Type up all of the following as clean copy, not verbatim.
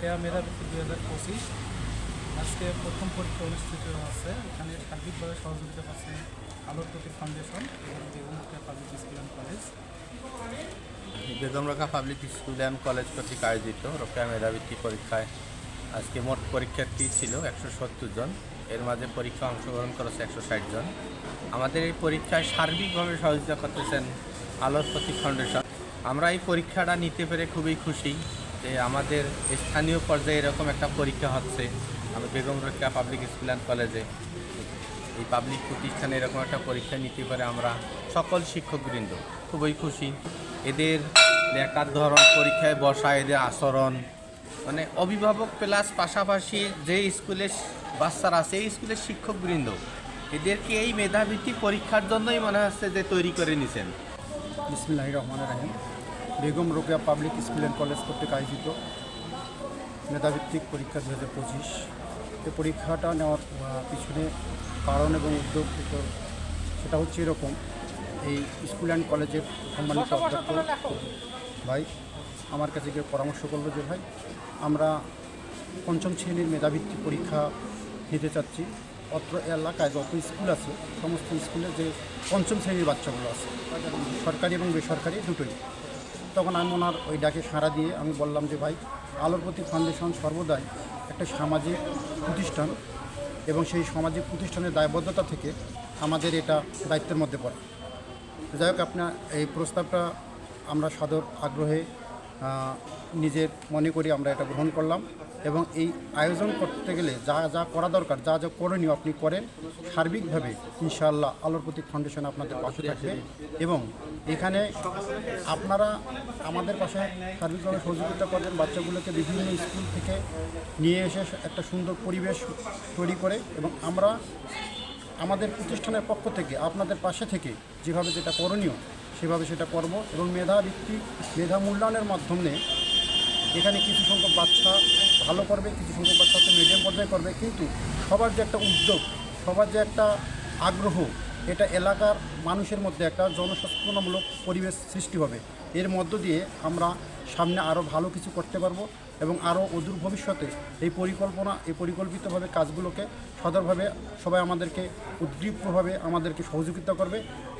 রোকেয়া মেধাবৃত্তি 2025 আজকে প্রথম পরীক্ষা অনুষ্ঠিত হচ্ছে। এখানে সার্বিকভাবে সহযোগিতা পাচ্ছে আলোর প্রতীক ফাউন্ডেশন এবং Begum Rokeya public school and college. Begum Rokeya public school and college কর্তৃক আয়োজিত রোকেয়া মেধাবৃত্তি পরীক্ষায় আজকে মোট পরীক্ষার্থী ছিল 170 জন। এর মাঝে পরীক্ষা অংশগ্রহণ করেছে 160 জন। আমাদের এই পরীক্ষায় সার্বিকভাবে সহযোগিতা করতেছেন আলোর প্রতীক ফাউন্ডেশন। আমরা এই পরীক্ষাটা নিতে পেরে খুবই খুশি যে আমাদের স্থানীয় পর্যায়ে এরকম একটা পরীক্ষা হচ্ছে। আমি Begum Rokeya public school and কলেজে এই পাবলিক প্রতিষ্ঠানে এরকম একটা পরীক্ষা নিতে পারে আমরা সকল শিক্ষকবৃন্দ খুবই খুশি। এদের লেখার ধরন, পরীক্ষায় বসা, এদের আচরণ, মানে অভিভাবক প্লাস পাশাপাশি যে স্কুলের বাচ্চারা আছে এই স্কুলের শিক্ষকবৃন্দ এদেরকে এই মেধাবৃত্তি পরীক্ষার জন্যই মনে হচ্ছে যে তৈরি করে নিছেন। বিসমিল্লাহির রহমানির রহিম। Begum Rokeya public school and college কর্তৃক আয়োজিত মেধাভিত্তিক পরীক্ষা 2025। এই পরীক্ষাটা নেওয়ার পিছনে কারণ এবং উদ্যোগ সেটা হচ্ছে এরকম। এই স্কুল অ্যান্ড কলেজের সম্মানিত অধ্যক্ষ ভাই আমার কাছে গিয়ে পরামর্শ করলো যে ভাই আমরা পঞ্চম শ্রেণীর মেধাভিত্তিক পরীক্ষা নিতে চাচ্ছি। অত্র এলাকায় যত স্কুল আছে সমস্ত স্কুলে যে পঞ্চম শ্রেণীর বাচ্চাগুলো আছে, সরকারি এবং বেসরকারি দুটোই। তখন আমি ওনার ওই ডাকে সাড়া দিয়ে আমি বললাম যে ভাই আলোর প্রতীক ফাউন্ডেশন সর্বদাই একটা সামাজিক প্রতিষ্ঠান এবং সেই সামাজিক প্রতিষ্ঠানের দায়বদ্ধতা থেকে আমাদের এটা দায়িত্বের মধ্যে পড়ে। যাই হোক, আপনার এই প্রস্তাবটা আমরা সাদর আগ্রহে নিজের মনে করি আমরা এটা গ্রহণ করলাম এবং এই আয়োজন করতে গেলে যা যা করা দরকার, যা যা করণীয় আপনি করেন, সার্বিকভাবে ইনশাআল্লাহ আলোর প্রতীক ফাউন্ডেশন আপনাদের পাশে থাকবে এবং এখানে আপনারা আমাদের পাশে সার্বিকভাবে সহযোগিতা করবেন। বাচ্চাগুলোকে বিভিন্ন স্কুল থেকে নিয়ে এসে একটা সুন্দর পরিবেশ তৈরি করে এবং আমরা আমাদের প্রতিষ্ঠানের পক্ষ থেকে আপনাদের পাশে থেকে যেভাবে যেটা করণীয় সেভাবে সেটা করব এবং মেধা মূল্যায়নের মাধ্যমে এখানে কিছু সংখ্যক বাচ্চা ভালো করবে, কিছু সংখ্যক বাচ্চা হচ্ছে মিডিয়াম পর্যায়ে করবে, কিন্তু সবার যে একটা উদ্যোগ, সবার যে একটা আগ্রহ, এটা এলাকার মানুষের মধ্যে একটা জনসচেতনামূলক পরিবেশ সৃষ্টি হবে। এর মধ্য দিয়ে আমরা সামনে আরও ভালো কিছু করতে পারবো এবং আরও অদূর ভবিষ্যতে এই পরিকল্পিতভাবে কাজগুলোকে সদরভাবে সবাই আমাদেরকে উদ্দীপ্তভাবে আমাদেরকে সহযোগিতা করবে।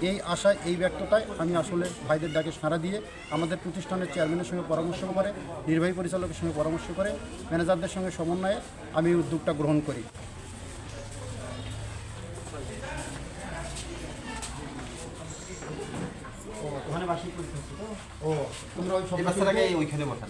এই আশায়, এই ব্যর্থতায় আমি আসলে ভাইদের ডাকে সাড়া দিয়ে আমাদের প্রতিষ্ঠানের চেয়ারম্যানের সঙ্গে পরামর্শ করে, নির্বাহী পরিচালকের সঙ্গে পরামর্শ করে, ম্যানেজারদের সঙ্গে সমন্বয়ে আমি এই উদ্যোগটা গ্রহণ করি। তোমরা ওই বাচ্চাটাকে ওইখানে বসান।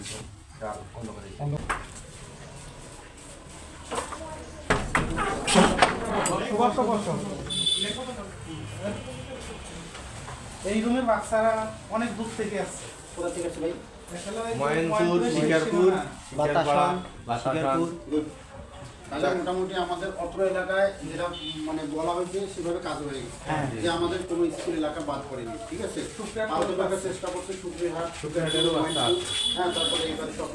এই রুমের বাচ্চারা অনেক দূর থেকে আসছে। কোথা থেকে আছে ভাই? ময়নপুর, শিকারপুর, তাহলে মোটামুটি আমাদের অত্র এলাকায় যেটা মানে বলা হয়েছে সেভাবে কাজ হয়ে গেছে, যে আমাদের কোনো স্কুল এলাকা বাদ পড়েনি। ঠিক আছে, আলাদাভাবে চেষ্টা করছে শুক্রহাটেরও বাচ্চা। হ্যাঁ, তারপরে এইবার সব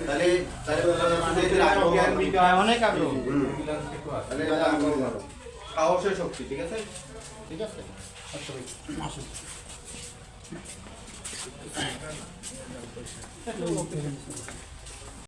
অনেক আগ্রহ, সাহসের শক্তি। ঠিক আছে, ঠিক আছে। আচ্ছা ভাই, আসুন।